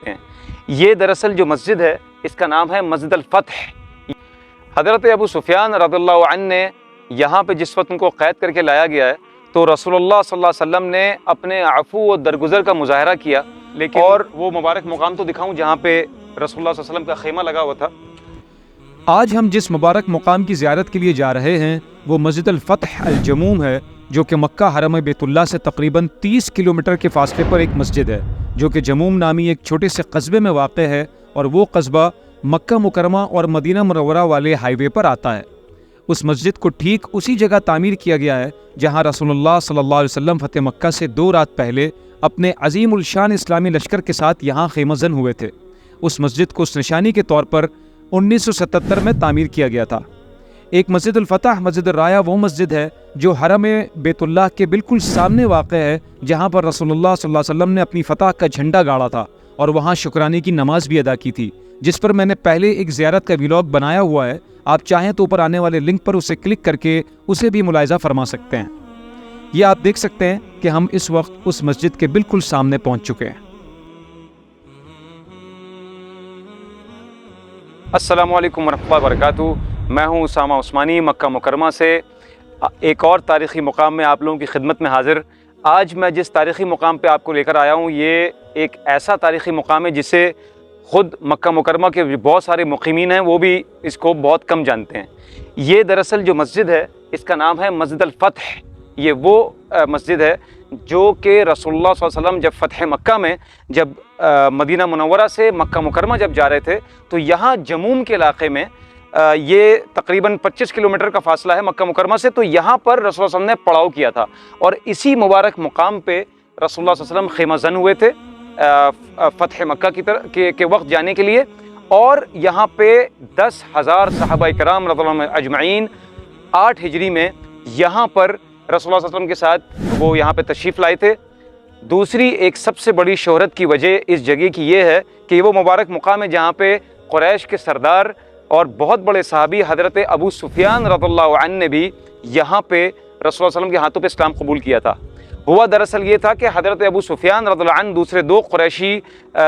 ہیں۔ یہ دراصل جو مسجد ہے اس کا نام ہے مسجد الفتح۔ حضرت ابو سفیان رضی اللہ عنہ نے یہاں پہ جس وقت ان کو قید کر کے لایا گیا ہے تو رسول اللہ صلی اللہ علیہ وسلم نے اپنے عفو و درگزر کا مظاہرہ کیا، لیکن اور وہ مبارک مقام تو دکھاؤں جہاں پہ رسول اللہ صلی اللہ علیہ وسلم کا خیمہ لگا ہوا تھا۔ آج ہم جس مبارک مقام کی زیارت کے لیے جا رہے ہیں وہ مسجد الفتح الجموم ہے، جو کہ مکہ حرم بیت اللہ سے تقریباً 30 کلومیٹر کے فاصلے پر ایک مسجد ہے، جو کہ جموم نامی ایک چھوٹے سے قصبے میں واقع ہے، اور وہ قصبہ مکہ مکرمہ اور مدینہ منورہ والے ہائی وے پر آتا ہے۔ اس مسجد کو ٹھیک اسی جگہ تعمیر کیا گیا ہے جہاں رسول اللہ صلی اللہ علیہ وسلم فتح مکہ سے 2 رات پہلے اپنے عظیم الشان اسلامی لشکر کے ساتھ یہاں خیمہ زن ہوئے تھے۔ اس مسجد کو اس نشانی کے طور پر 1977 میں تعمیر کیا گیا تھا۔ ایک مسجد الفتح مسجد الرایا وہ مسجد ہے جو حرم بیت اللہ کے بالکل سامنے واقع ہے، جہاں پر رسول اللہ صلی اللہ علیہ وسلم نے اپنی فتح کا جھنڈا گاڑا تھا اور وہاں شکرانے کی نماز بھی ادا کی تھی، جس پر میں نے پہلے ایک زیارت کا ویلاگ بنایا ہوا ہے۔ آپ چاہیں تو اوپر آنے والے لنک پر اسے کلک کر کے اسے بھی ملاحظہ فرما سکتے ہیں۔ یہ آپ دیکھ سکتے ہیں کہ ہم اس وقت اس مسجد کے بالکل سامنے پہنچ چکے ہیں۔ السلام علیکم ورحمۃ اللہ وبرکاتہ۔ میں ہوں اسامہ عثمانی مکہ مکرمہ سے، ایک اور تاریخی مقام میں آپ لوگوں کی خدمت میں حاضر۔ آج میں جس تاریخی مقام پہ آپ کو لے کر آیا ہوں یہ ایک ایسا تاریخی مقام ہے جسے خود مکہ مکرمہ کے بہت سارے مقیمین ہیں وہ بھی اس کو بہت کم جانتے ہیں۔ یہ دراصل جو مسجد ہے اس کا نام ہے مسجد الفتح۔ یہ وہ مسجد ہے جو کہ رسول اللہ صلی اللہ علیہ وسلم جب فتح مکہ میں جب مدینہ منورہ سے مکہ مکرمہ جب جا رہے تھے تو یہاں جموم کے علاقے میں یہ تقریباً 25 کلومیٹر کا فاصلہ ہے مکہ مکرمہ سے، تو یہاں پر رسول اللہ صلی اللہ علیہ وسلم نے پڑاؤ کیا تھا اور اسی مبارک مقام پہ رسول اللہ صلی اللہ علیہ وسلم خیمہ زن ہوئے تھے فتح مکہ کے وقت جانے کے لیے، اور یہاں پہ 10,000 صحابہ کرام رضی اللہ عنہم اجمعین 8 ہجری میں یہاں پر رسول اللہ صلی اللہ علیہ وسلم کے ساتھ وہ یہاں پہ تشریف لائے تھے۔ دوسری ایک سب سے بڑی شہرت کی وجہ اس جگہ کی یہ ہے کہ یہ وہ مبارک مقام ہے جہاں پہ قریش کے سردار اور بہت بڑے صحابی حضرت ابو سفیان رضی اللہ عنہ نے بھی یہاں پہ رسول اللہ صلی اللہ علیہ وسلم کے ہاتھوں پہ اسلام قبول کیا تھا۔ ہوا دراصل یہ تھا کہ حضرت ابو سفیان رضی اللہ عنہ دوسرے 2 قریشی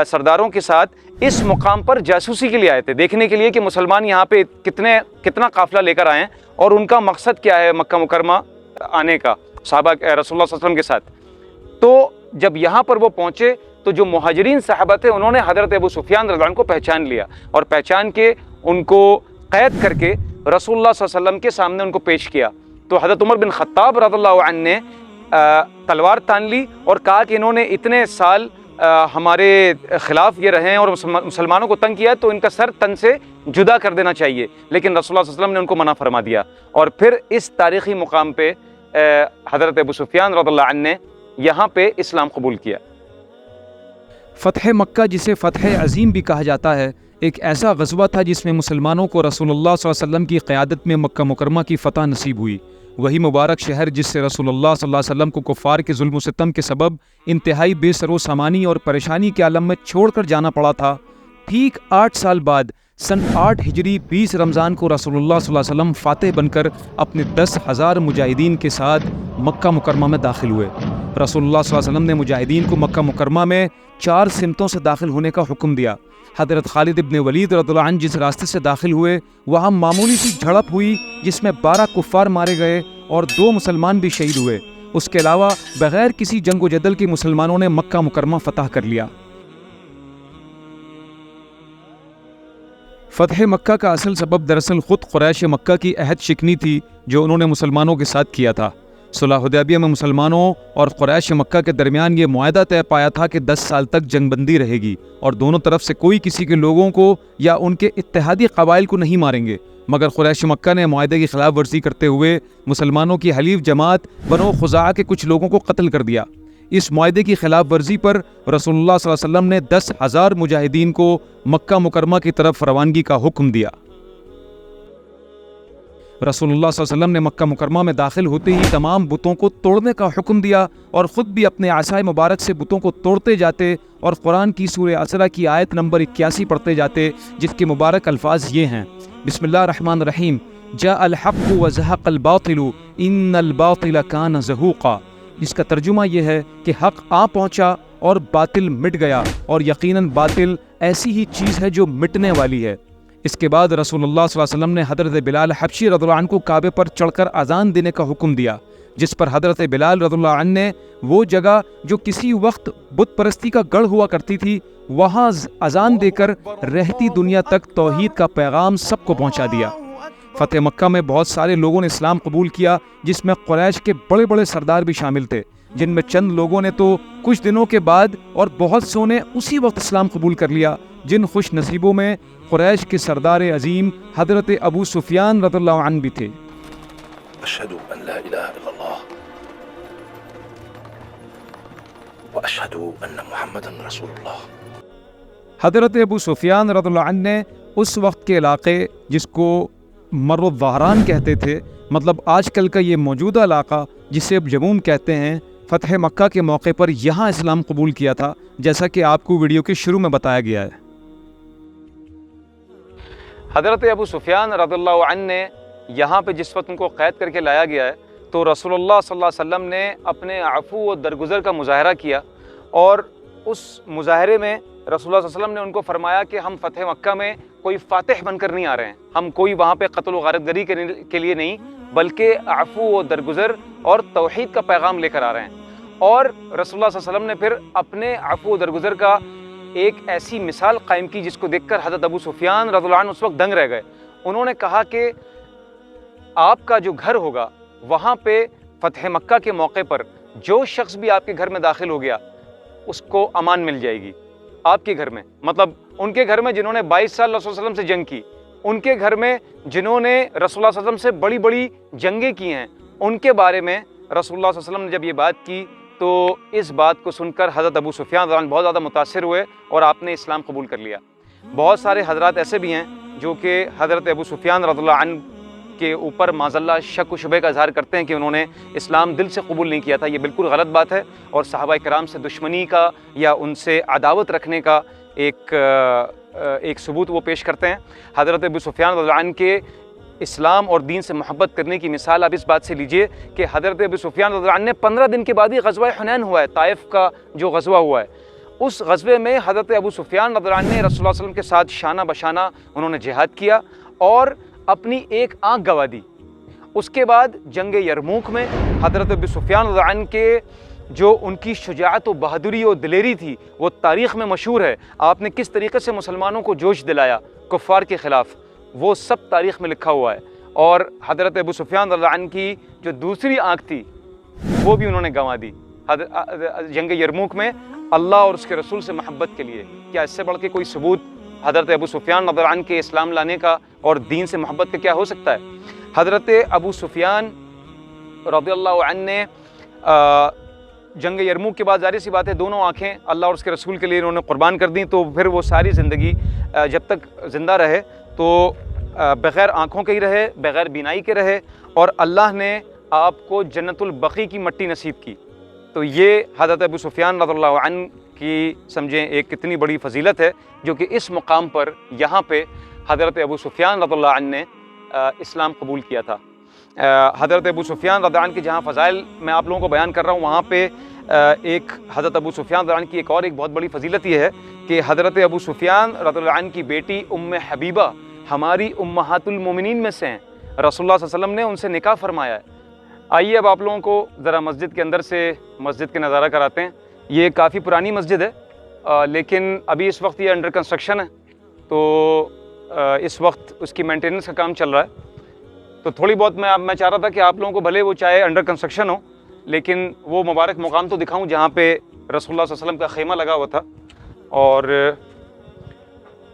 سرداروں کے ساتھ اس مقام پر جاسوسی کے لیے آئے تھے، دیکھنے کے لیے کہ مسلمان یہاں پہ کتنا قافلہ لے کر آئے ہیں اور ان کا مقصد کیا ہے مکہ مکرمہ آنے کا صحابہ رسول اللہ صلی اللہ علیہ وسلم کے ساتھ۔ تو جب یہاں پر وہ پہنچے تو جو مہاجرین صحابہ تھے انہوں نے حضرت ابو سفیان رضی اللہ عنہ کو پہچان لیا اور پہچان کے ان کو قید کر کے رسول اللہ صلی اللہ علیہ وسلم کے سامنے ان کو پیش کیا۔ تو حضرت عمر بن خطاب رضی اللہ عنہ نے تلوار تان لی اور کہا کہ انہوں نے اتنے سال ہمارے خلاف یہ رہے ہیں اور مسلمانوں کو تنگ کیا ہے تو ان کا سر تن سے جدا کر دینا چاہیے، لیکن رسول اللہ صلی اللہ علیہ وسلم نے ان کو منع فرما دیا، اور پھر اس تاریخی مقام پہ حضرت ابو سفیان رضی اللہ عنہ نے یہاں پہ اسلام قبول کیا۔ فتح مکہ جسے فتح عظیم بھی کہا جاتا ہے ایک ایسا غزوہ تھا جس میں مسلمانوں کو رسول اللہ صلی اللہ علیہ وسلم کی قیادت میں مکہ مکرمہ کی فتح نصیب ہوئی، وہی مبارک شہر جس سے رسول اللہ صلی اللہ علیہ وسلم کو کفار کے ظلم و ستم کے سبب انتہائی بے سر و سامانی اور پریشانی کے عالم میں چھوڑ کر جانا پڑا تھا۔ ٹھیک 8 سال بعد سن 8 ہجری 20 رمضان کو رسول اللہ صلی اللہ علیہ وسلم فاتح بن کر اپنے 10,000 مجاہدین کے ساتھ مکہ مکرمہ میں داخل ہوئے۔ رسول اللہ صلی اللہ علیہ وسلم نے مجاہدین کو مکہ مکرمہ میں 4 سمتوں سے داخل ہونے کا حکم دیا۔ حضرت خالد ابن ولید رضی اللہ عنہ جس راستے سے داخل ہوئے وہاں معمولی سی جھڑپ ہوئی جس میں 12 کفار مارے گئے اور 2 مسلمان بھی شہید ہوئے۔ اس کے علاوہ بغیر کسی جنگ و جدل کے مسلمانوں نے مکہ مکرمہ فتح کر لیا۔ فتح مکہ کا اصل سبب دراصل خود قریش مکہ کی عہد شکنی تھی جو انہوں نے مسلمانوں کے ساتھ کیا تھا۔ صلح حدیبیہ میں مسلمانوں اور قریش مکہ کے درمیان یہ معاہدہ طے پایا تھا کہ 10 سال تک جنگ بندی رہے گی اور دونوں طرف سے کوئی کسی کے لوگوں کو یا ان کے اتحادی قبائل کو نہیں ماریں گے، مگر قریش مکہ نے معاہدے کی خلاف ورزی کرتے ہوئے مسلمانوں کی حلیف جماعت بنو خزاعہ کے کچھ لوگوں کو قتل کر دیا۔ اس معاہدے کی خلاف ورزی پر رسول اللہ صلی اللہ علیہ وسلم نے 10,000 مجاہدین کو مکہ مکرمہ کی طرف روانگی کا حکم دیا۔ رسول اللہ صلی اللہ علیہ وسلم نے مکہ مکرمہ میں داخل ہوتے ہی تمام بتوں کو توڑنے کا حکم دیا اور خود بھی اپنے عصائے مبارک سے بتوں کو توڑتے جاتے اور قرآن کی سورہ اسرا کی آیت نمبر 81 پڑھتے جاتے جس کے مبارک الفاظ یہ ہیں: بسم اللہ الرحمن الرحیم، جاء الحق وزهق الباطل ان الباطل کان زہوقا۔ جس کا ترجمہ یہ ہے کہ حق آ پہنچا اور باطل مٹ گیا، اور یقیناً باطل ایسی ہی چیز ہے جو مٹنے والی ہے۔ اس کے بعد رسول اللہ صلی اللہ علیہ وسلم نے حضرت بلال حبشی رضی اللہ عنہ کو کعبے پر چڑھ کر اذان دینے کا حکم دیا، جس پر حضرت بلال رضی اللہ عنہ نے وہ جگہ جو کسی وقت بت پرستی کا گڑھ ہوا کرتی تھی وہاں اذان دے کر رہتی دنیا تک توحید کا پیغام سب کو پہنچا دیا۔ فتح مکہ میں بہت سارے لوگوں نے اسلام قبول کیا، جس میں قریش کے بڑے بڑے سردار بھی شامل تھے، جن میں چند لوگوں نے تو کچھ دنوں کے بعد اور بہت سو نے اسی وقت اسلام قبول کر لیا۔ جن خوش نصیبوں میں قریش کے سردار عظیم حضرت ابو سفیان رضی اللہ عنہ بھی تھے۔ اشہد ان لا الہ الا اللہ واشہد ان محمد رسول اللہ۔ حضرت ابو سفیان رضی اللہ عنہ نے اس وقت کے علاقے جس کو مر الظہران کہتے تھے، مطلب آج کل کا یہ موجودہ علاقہ جسے اب جموم کہتے ہیں، فتح مکہ کے موقع پر یہاں اسلام قبول کیا تھا، جیسا کہ آپ کو ویڈیو کے شروع میں بتایا گیا ہے۔ حضرت ابو سفیان رضی اللہ عنہ نے یہاں پہ جس وقت ان کو قید کر کے لایا گیا ہے تو رسول اللہ صلی اللہ علیہ وسلم نے اپنے عفو و درگزر کا مظاہرہ کیا، اور اس مظاہرے میں رسول اللہ صلی اللہ علیہ وسلم نے ان کو فرمایا کہ ہم فتح مکہ میں کوئی فاتح بن کر نہیں آ رہے ہیں، ہم کوئی وہاں پہ قتل و غارت گری کے لیے نہیں، بلکہ عفو و درگزر اور توحید کا پیغام لے کر آ رہے ہیں۔ اور رسول اللہ صلی اللہ علیہ وسلم نے پھر اپنے عفو و درگزر کا ایک ایسی مثال قائم کی جس کو دیکھ کر حضرت ابو سفیان رضی اللہ عنہ اس وقت دنگ رہ گئے۔ انہوں نے کہا کہ آپ کا جو گھر ہوگا وہاں پہ فتح مکہ کے موقع پر جو شخص بھی آپ کے گھر میں داخل ہو گیا اس کو امان مل جائے گی۔ آپ کے گھر میں، مطلب ان کے گھر میں جنہوں نے 22 سال رسول اللہ صلی اللہ علیہ وسلم سے جنگ کی، ان کے گھر میں جنہوں نے رسول اللہ صلی اللہ علیہ وسلم سے بڑی بڑی جنگیں کی ہیں، ان کے بارے میں رسول اللہ صلی اللہ علیہ وسلم نے جب یہ بات کی تو اس بات کو سن کر حضرت ابو سفیان رضی اللہ عنہ بہت زیادہ متاثر ہوئے اور آپ نے اسلام قبول کر لیا۔ بہت سارے حضرات ایسے بھی ہیں جو کہ حضرت ابو سفیان رضی اللہ عنہ کے اوپر معاذ اللہ شک و شبہ کا اظہار کرتے ہیں کہ انہوں نے اسلام دل سے قبول نہیں کیا تھا۔ یہ بالکل غلط بات ہے، اور صحابہ کرام سے دشمنی کا یا ان سے عداوت رکھنے کا ایک ثبوت وہ پیش کرتے ہیں۔ حضرت ابو سفیان رضی اللہ عنہ کے اسلام اور دین سے محبت کرنے کی مثال آپ اس بات سے لیجئے کہ حضرت ابو سفیان رضی اللہ عنہ نے 15 دن کے بعد ہی غزوہ حنین ہوا ہے، طائف کا جو غزوہ ہوا ہے، اس غزوے میں حضرت ابو سفیان رضی اللہ عنہ نے رسول اللہ صلی اللہ علیہ وسلم کے ساتھ شانہ بشانہ انہوں نے جہاد کیا اور اپنی ایک آنکھ گنوا دی۔ اس کے بعد جنگ یرموک میں حضرت ابو سفیان رضی اللہ عنہ کے جو ان کی شجاعت و بہادری و دلیری تھی وہ تاریخ میں مشہور ہے۔ آپ نے کس طریقے سے مسلمانوں کو جوش دلایا کفار کے خلاف، وہ سب تاریخ میں لکھا ہوا ہے۔ اور حضرت ابو سفیان رضی اللہ عنہ کی جو دوسری آنکھ تھی وہ بھی انہوں نے گنوا دی جنگ یرموک میں اللہ اور اس کے رسول سے محبت کے لیے۔ کیا اس سے بڑھ کے کوئی ثبوت حضرت ابو سفیان رضی اللہ عنہ کے اسلام لانے کا اور دین سے محبت کا کیا ہو سکتا ہے؟ حضرت ابو سفیان رضی اللہ عنہ نے جنگ یرموک کے بعد ظاہر سی بات ہے دونوں آنکھیں اللہ اور اس کے رسول کے لیے انہوں نے قربان کر دیں، تو پھر وہ ساری زندگی جب تک زندہ رہے تو بغیر آنکھوں کے ہی رہے، بغیر بینائی کے رہے، اور اللہ نے آپ کو جنت البقیع کی مٹی نصیب کی۔ تو یہ حضرت ابو سفیان رضی اللہ عنہ کی سمجھیں ایک کتنی بڑی فضیلت ہے جو کہ اس مقام پر یہاں پہ حضرت ابو سفیان رضی اللہ عنہ نے اسلام قبول کیا تھا۔ حضرت ابو سفیان رضی اللہ عنہ کے جہاں فضائل میں آپ لوگوں کو بیان کر رہا ہوں، وہاں پہ ایک حضرت ابو سفیان رضی اللہ عنہ کی ایک بہت بڑی فضیلت یہ ہے کہ حضرت ابو سفیان رضی اللہ عنہ کی بیٹی ام حبیبہ ہماری امہات المومنین میں سے ہیں، رسول اللہ صلی اللہ علیہ وسلم نے ان سے نکاح فرمایا ہے۔ آئیے اب آپ لوگوں کو ذرا مسجد کے اندر سے مسجد کے نظارہ کراتے ہیں۔ یہ کافی پرانی مسجد ہے لیکن ابھی اس وقت یہ انڈر کنسٹرکشن ہے، تو اس وقت اس کی مینٹیننس کا کام چل رہا ہے۔ تو تھوڑی بہت میں چاہ رہا تھا کہ آپ لوگوں کو بھلے وہ چاہے انڈر کنسٹرکشن ہو لیکن وہ مبارک مقام تو دکھاؤں جہاں پہ رسول اللہ صلی اللہ علیہ وسلم کا خیمہ لگا ہوا تھا۔ اور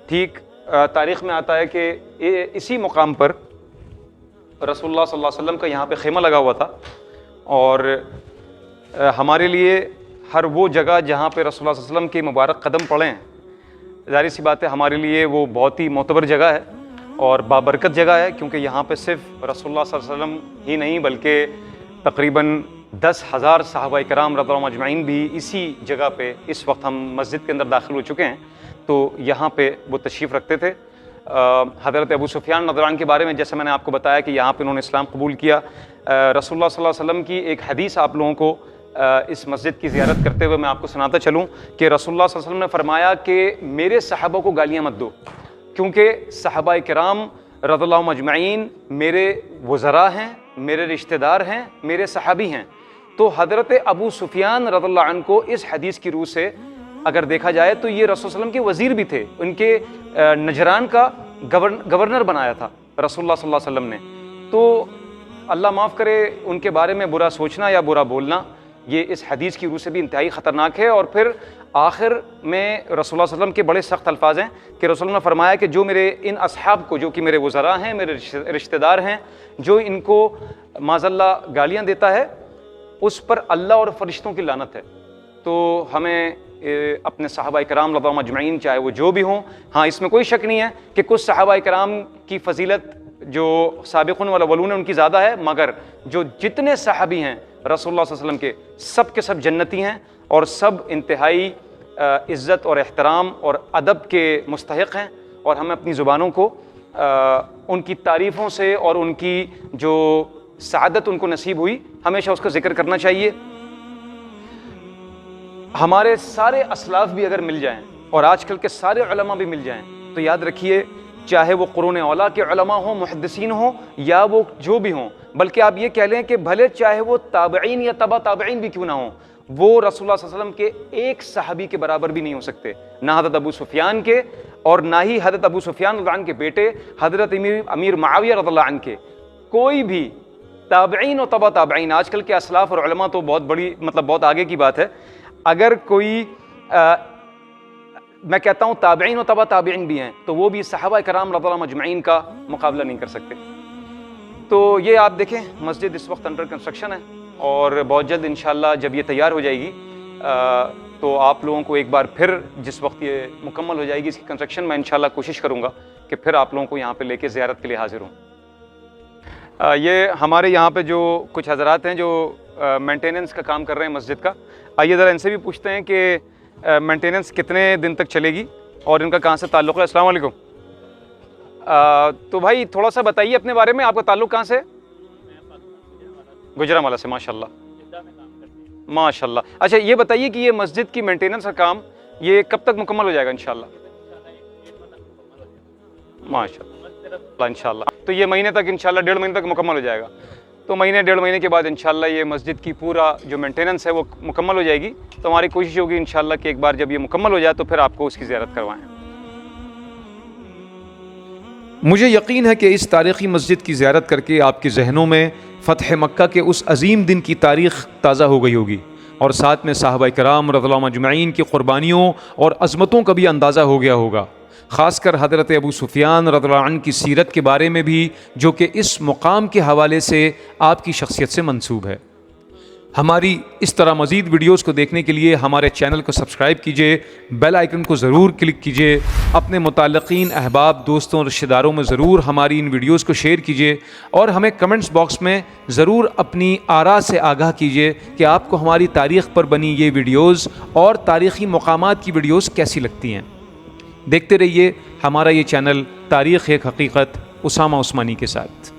ٹھیک تاریخ میں آتا ہے کہ اسی مقام پر رسول اللہ صلی اللہ علیہ وسلم کا یہاں پہ خیمہ لگا ہوا تھا، اور ہمارے لیے ہر وہ جگہ جہاں پہ رسول اللہ صلی اللہ علیہ وسلم کے مبارک قدم پڑے ہیں، ظاہر سی بات ہے ہمارے لیے وہ بہت ہی معتبر جگہ ہے اور بابرکت جگہ ہے، کیونکہ یہاں پہ صرف رسول اللہ صلی اللہ علیہ وسلم ہی نہیں بلکہ تقریباً 10,000 صحابہ کرام رضی اللہ عنہم اجمعین بھی اسی جگہ پہ اس وقت ہم مسجد کے اندر داخل ہو چکے ہیں، تو یہاں پہ وہ تشریف رکھتے تھے۔ حضرت ابو سفیان رضی اللہ عنہ کے بارے میں جیسے میں نے آپ کو بتایا کہ یہاں پہ انہوں نے اسلام قبول کیا۔ رسول اللہ صلی اللہ علیہ وسلم کی ایک حدیث آپ لوگوں کو اس مسجد کی زیارت کرتے ہوئے میں آپ کو سناتا چلوں کہ رسول اللہ صلی اللہ علیہ وسلم نے فرمایا کہ میرے صحابہ کو گالیاں مت دو، کیونکہ صحابہ کرام رضی اللہ عنہم اجمعین میرے وزراء ہیں، میرے رشتہ دار ہیں، میرے صحابی ہیں۔ تو حضرت ابو سفیان رضی اللہ عنہ کو اس حدیث کی روح سے اگر دیکھا جائے تو یہ رسول صلی اللہ علیہ وسلم کے وزیر بھی تھے، ان کے نجران کا گورنر بنایا تھا رسول اللہ صلی اللہ علیہ وسلم نے۔ تو اللہ معاف کرے ان کے بارے میں برا سوچنا یا برا بولنا یہ اس حدیث کی روح سے بھی انتہائی خطرناک ہے۔ اور پھر آخر میں رسول اللہ صلی اللہ علیہ وسلم کے بڑے سخت الفاظ ہیں کہ رسول اللہ نے فرمایا کہ جو میرے ان اصحاب کو، جو کہ میرے وزراء ہیں، میرے رشتہ دار ہیں، جو ان کو معاذ اللہ گالیاں دیتا ہے اس پر اللہ اور فرشتوں کی لعنت ہے۔ تو ہمیں اپنے صحابہ کرام رضی اللہ عنہم اجمعین چاہے وہ جو بھی ہوں، ہاں اس میں کوئی شک نہیں ہے کہ کچھ صحابہ کرام کی فضیلت جو سابقون والاولون ان کی زیادہ ہے، مگر جو جتنے صحابی ہیں رسول اللہ صلی اللہ علیہ وسلم کے سب جنتی ہیں اور سب انتہائی عزت اور احترام اور ادب کے مستحق ہیں، اور ہمیں اپنی زبانوں کو ان کی تعریفوں سے اور ان کی جو سعادت ان کو نصیب ہوئی ہمیشہ اس کا ذکر کرنا چاہیے۔ ہمارے سارے اسلاف بھی اگر مل جائیں اور آج کل کے سارے علماء بھی مل جائیں تو یاد رکھیے، چاہے وہ قرون اولیٰ کے علماء ہوں، محدثین ہوں، یا وہ جو بھی ہوں، بلکہ آپ یہ کہہ لیں کہ بھلے چاہے وہ تابعین یا تبع تابعین بھی کیوں نہ ہوں، وہ رسول اللہ صلی اللہ علیہ وسلم کے ایک صحابی کے برابر بھی نہیں ہو سکتے، نہ حضرت ابو سفیان کے اور نہ ہی حضرت ابو سفیان رضی اللہ عنہ کے بیٹے حضرت امیر معاویہ رضی اللہ عنہ کے، کوئی بھی تابعین و تبع تابعین، آج کل کے اسلاف اور علماء تو بہت بڑی بہت آگے کی بات ہے، اگر کوئی میں کہتا ہوں تابعین و تبع تابعین بھی ہیں تو وہ بھی صحابہ کرام رضی اللہ عنہم اجمعین کا مقابلہ نہیں کر سکتے۔ تو یہ آپ دیکھیں مسجد اس وقت انڈر کنسٹرکشن ہے، اور بہت جلد انشاءاللہ جب یہ تیار ہو جائے گی تو آپ لوگوں کو ایک بار پھر جس وقت یہ مکمل ہو جائے گی اس کی کنسٹرکشن، میں انشاءاللہ کوشش کروں گا کہ پھر آپ لوگوں کو یہاں پہ لے کے زیارت کے لیے حاضر ہوں۔ یہ ہمارے یہاں پہ جو کچھ حضرات ہیں جو مینٹیننس کا کام کر رہے ہیں مسجد کا، آئیے ذرا ان سے بھی پوچھتے ہیں کہ مینٹیننس کتنے دن تک چلے گی اور ان کا کہاں سے تعلق ہے۔ السلام علیکم۔ تو بھائی تھوڑا سا بتائیے اپنے بارے میں، آپ کا تعلق کہاں سے؟ گجرانوالہ سے، ماشاءاللہ ماشاءاللہ۔ اچھا یہ بتائیے کہ یہ مسجد کی مینٹیننس کا کام یہ کب تک مکمل ہو جائے گا انشاءاللہ؟ ماشاءاللہ انشاءاللہ، تو یہ مہینے تک انشاءاللہ 1.5 مہینے تک مکمل ہو جائے گا، تو مہینے 1.5 مہینے کے بعد انشاءاللہ یہ مسجد کی پورا جو مینٹیننس ہے وہ مکمل ہو جائے گی۔ تو ہماری کوشش ہوگی انشاءاللہ کہ ایک بار جب یہ مکمل ہو جائے تو پھر آپ کو اس کی زیارت کروائیں۔ مجھے یقین ہے کہ اس تاریخی مسجد کی زیارت کر کے آپ کے ذہنوں میں فتح مکہ کے اس عظیم دن کی تاریخ تازہ ہو گئی ہوگی، اور ساتھ میں صحابہ کرام رضی اللہ عنہم اجمعین کی قربانیوں اور عظمتوں کا بھی اندازہ ہو گیا ہوگا، خاص کر حضرت ابو سفیان رضی اللہ عنہ کی سیرت کے بارے میں بھی، جو کہ اس مقام کے حوالے سے آپ کی شخصیت سے منسوب ہے۔ ہماری اس طرح مزید ویڈیوز کو دیکھنے کے لیے ہمارے چینل کو سبسکرائب کیجئے، بیل آئیکن کو ضرور کلک کیجئے، اپنے متعلقین، احباب، دوستوں، رشتہ داروں میں ضرور ہماری ان ویڈیوز کو شیئر کیجئے، اور ہمیں کمنٹس باکس میں ضرور اپنی آراء سے آگاہ کیجئے کہ آپ کو ہماری تاریخ پر بنی یہ ویڈیوز اور تاریخی مقامات کی ویڈیوز کیسی لگتی ہیں۔ دیکھتے رہیے ہمارا یہ چینل تاریخ ایک حقیقت اسامہ عثمانی کے ساتھ۔